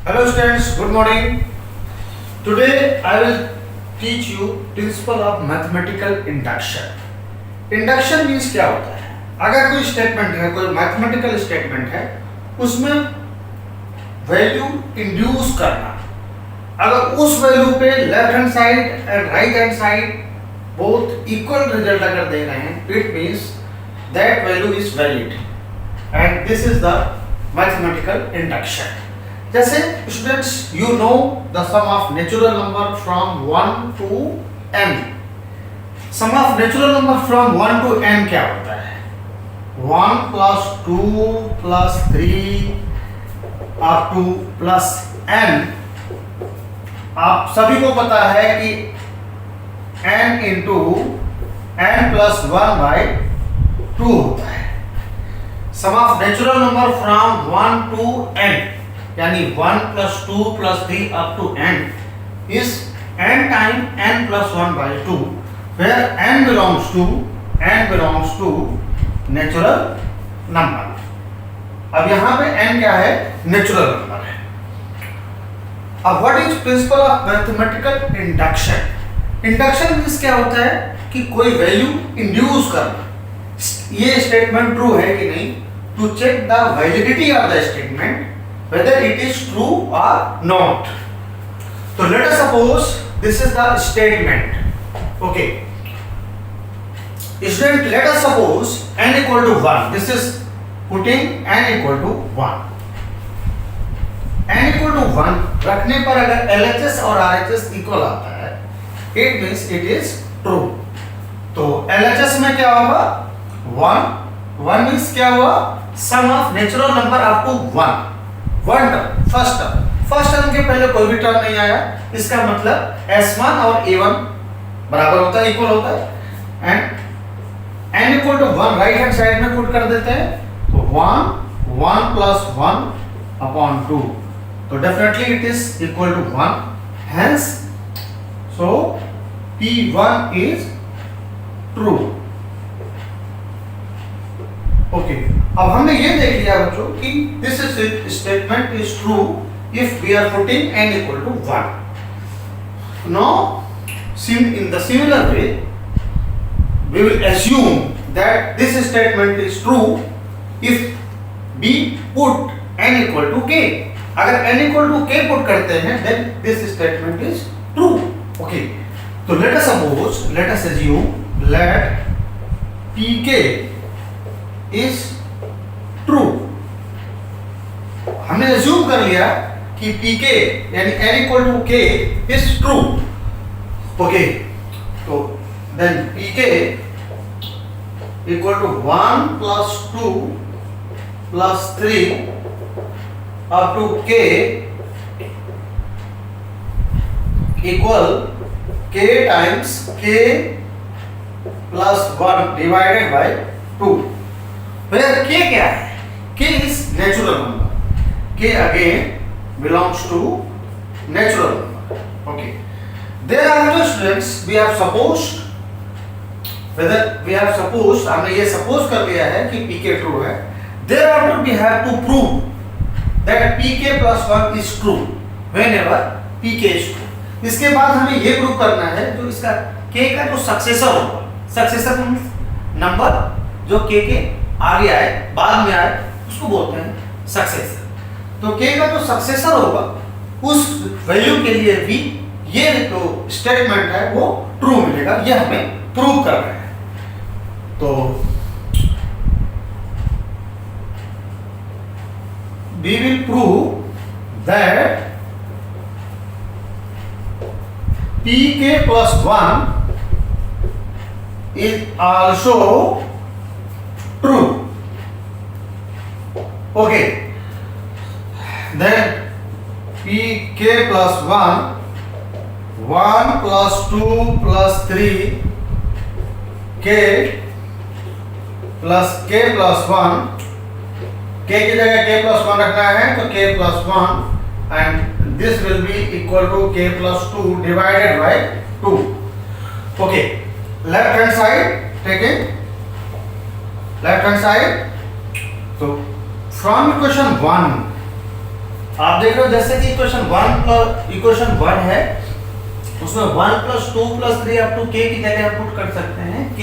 Hello students, good morning. Today I will teach you principle of mathematical induction. Induction means क्या होता है? अगर कोई स्टेटमेंट है, कोई मैथमेटिकल स्टेटमेंट है, उसमें वैल्यू इंड्यूस करना, अगर उस वैल्यू पे left hand side and right hand side both equal result अगर दे रहे हैं, it means that value is valid and this is the mathematical induction. जैसे students you know the sum of natural number from 1 to n. Sum of natural number from 1 to n क्या होता है? 1 plus 2 plus 3 up to plus n. आप सभी को पता है कि n into n plus 1 by 2 होता है. Sum of natural number from 1 to n यानी 1 plus 2 plus 3 up to n is n time n plus 1 by 2 where n belongs to natural number. अब यहाँ पे n क्या है? नेचुरल नंबर है. अब what is principal of mathematical induction? Induction means क्या होता है कि कोई वैल्यू इंड्यूस करना. ये स्टेटमेंट ट्रू है कि नहीं, to check the validity of the statement whether it is true or not. So let us suppose this is the statement. Okay, student, let us suppose n equal to 1. This is putting n equal to 1. n equal to 1 रखने पर अगर LHS और RHS equal आता है, it means it is true. तो LHS में क्या होगा? 1 means क्या हुआ? sum of natural number up to 1. One term, first term के पहले कोई भी टर्म नहीं आया, इसका मतलब S1 और A1 बराबर होता है, इक्वल होता है and n equal to 1 right hand side में पुट कर देते हैं, तो 1 plus 1 upon 2, तो definitely it is equal to 1, hence so P1 is true. Okay, अब हमने ये देख लिया बच्चों कि this statement is true if we are putting n equal to 1. Now in the similar way we will assume that this statement is true if we put n equal to k. अगर n equal to k put करते हैं then this statement is true. Okay, so let us assume let pk is true. हमने assume कर लिया कि pk यानी n equal to k is true. Okay, तो then pk equal to 1 plus 2 plus 3 up to k equal k times k plus 1 divided by 2. where k क्या है? k is natural number. k again belongs to natural number. Okay, thereafter students we have supposed हमने ये suppose कर लिया है कि pk true है. thereafter we have to prove that pk plus 1 is true whenever pk is true. इसके बाद हमें ये प्रूव करना है जो इसका k का जो सक्सेसर होगा, सक्सेसर नंबर जो k के आगे आए बाद में आए उसको बोलते हैं सक्सेसर. तो k का जो सक्सेसर होगा उस वैल्यू के लिए भी ये जो स्टेटमेंट है वो ट्रू मिलेगा. ये हमें प्रूव कर रहे हैं. तो we will prove that pk plus 1 is also true. Okay, then pk plus 1 plus 2 plus 3 k plus k plus 1, k की जगह k plus 1 रखना है तो k plus 1 and this will be equal to k plus 2 divided by 2. Okay, left hand side taking left hand side. So from equation 1 आप देख रहे हो जैसे कि इक्वेशन 1 है, उसमें 1 + 2 + 3 अप टू k की जगह आप पुट कर सकते हैं k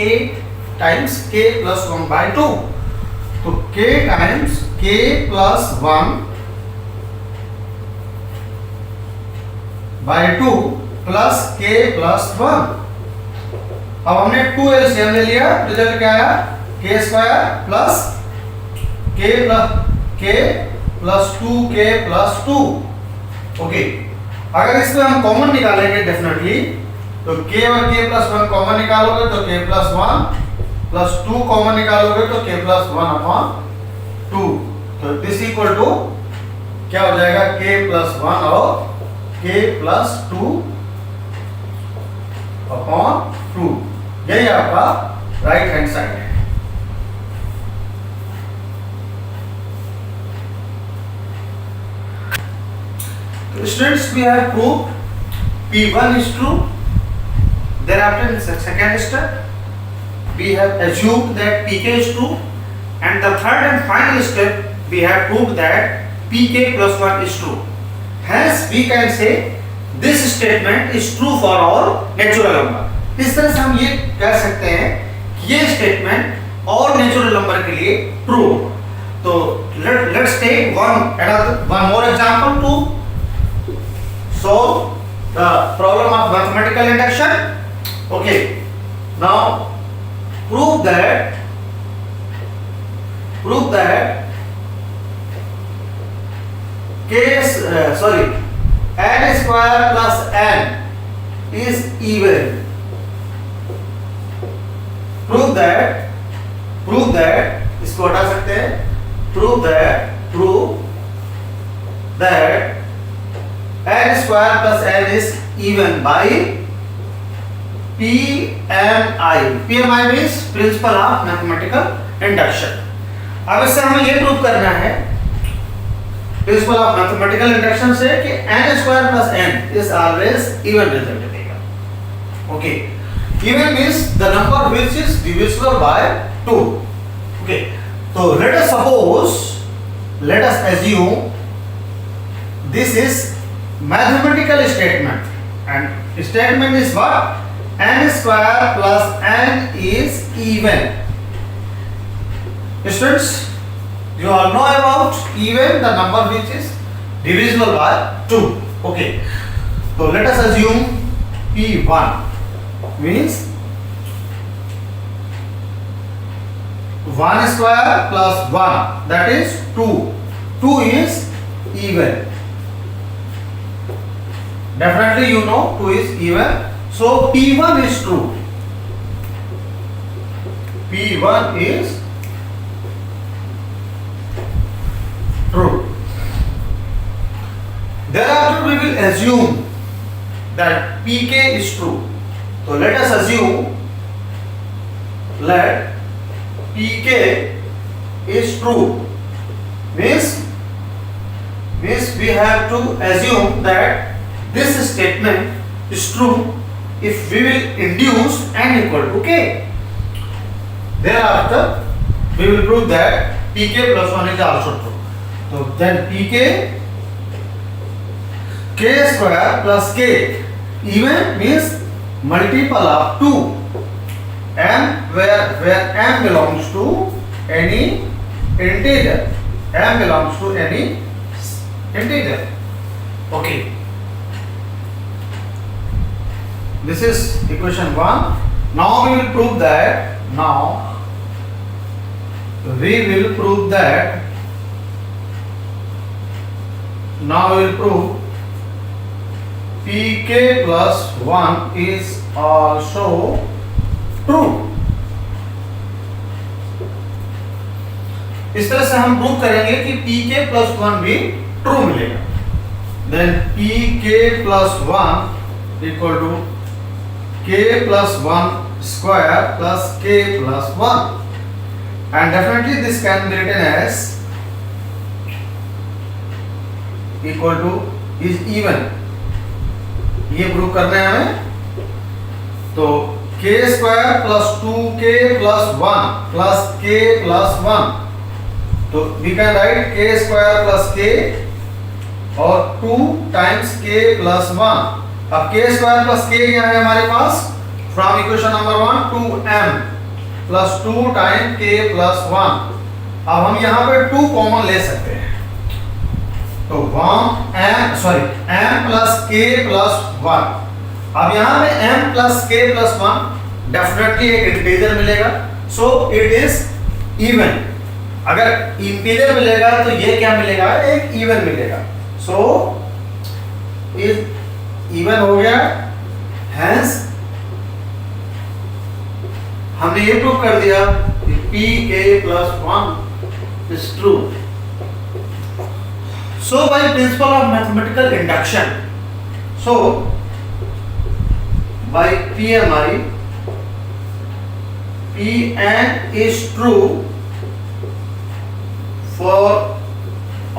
टाइम्स k + 1/2। तो k times k + 1/2 plus k + 1। अब हमने 2 एलसीएम ले लिया, रिजल्ट क्या आया? k² plus k + 2k + 2। Okay, अगर इसमें हम कॉमन निकालेंगे डेफिनेटली, तो k और k + 1 कॉमन निकालोगे तो k + 1 + 2 कॉमन निकालोगे तो k + 1/2। तो दिस इक्वल टू क्या हो जाएगा? k + 1 और k + 2/2। यही आपका राइट हैंड साइड है। Students, we have proved P1 is true. Thereafter, in the second step, we have assumed that Pk is true, and the third and final step, we have proved that Pk + 1 is true. Hence, we can say this statement is true for all natural number. इस तरह से हम ये कह सकते हैं कि ये स्टेटमेंट और नेचुरल नंबर के लिए ट्रू। तो let's take one more example to solve the problem of mathematical induction. Okay, now prove that n square plus n is even. Prove that इसको हटा सकते हैं। prove that n square plus n is even by PMI. PMI means principle of mathematical induction. अब इससे हमें ये prove करना है प्रिंसिपल ऑफ मैथमेटिकल इंडक्शन से कि n square plus n is always even रिजल्ट देगा। Okay, even means the number which is divisible by 2. Okay, so let us assume this is mathematical statement, and statement is what? n square plus n is even. Students, you all know about even, the number which is divisible by 2. Okay, so let us assume P1 means 1 square plus 1, that is 2. 2 is even. Definitely you know 2 is even. So P1 is true. P1 is true. Thereafter we will assume that Pk is true. So let us assume let Pk is true. Means we have to assume that this statement is true if we will induce n equal to k. Thereafter we will prove that Pk plus 1 is also true. So then Pk k square plus k even means multiple of 2, m where m belongs to any integer. M belongs to any integer. Okay, this is equation 1. Now we will prove that Pk plus 1 is also true. इस तरह से हम prove करेंगे कि Pk plus 1 भी true मिलेगा। Then Pk plus 1 equal to k plus 1 square plus k plus 1, and definitely this can be written as equal to is even. ये prove करना है हमें। तो k square plus 2k plus 1 plus k plus 1, तो we can write k square plus k और 2 times k plus 1। अब k square plus k क्या है हमारे पास, from equation number 1 2m plus 2 time k plus 1। अब हम यहाँ पे 2 कॉमन ले सकते हैं, तो m प्लस k प्लस 1। अब यहाँ पे m plus k plus 1 definitely एक इंटीजर मिलेगा, सो इट इज इवन। अगर इंटीजर मिलेगा तो ये क्या मिलेगा, एक इवन मिलेगा, सो इज इवन हो गया। हेंस हमने ये प्रूव कर दिया कि pk plus 1 is true. So by principle of mathematical induction, so by PMI Pn is true for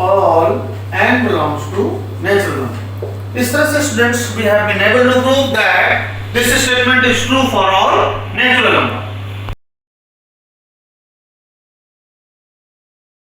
all n belongs to natural number। इस तरह से students we have been able to prove that this statement is true for all natural number।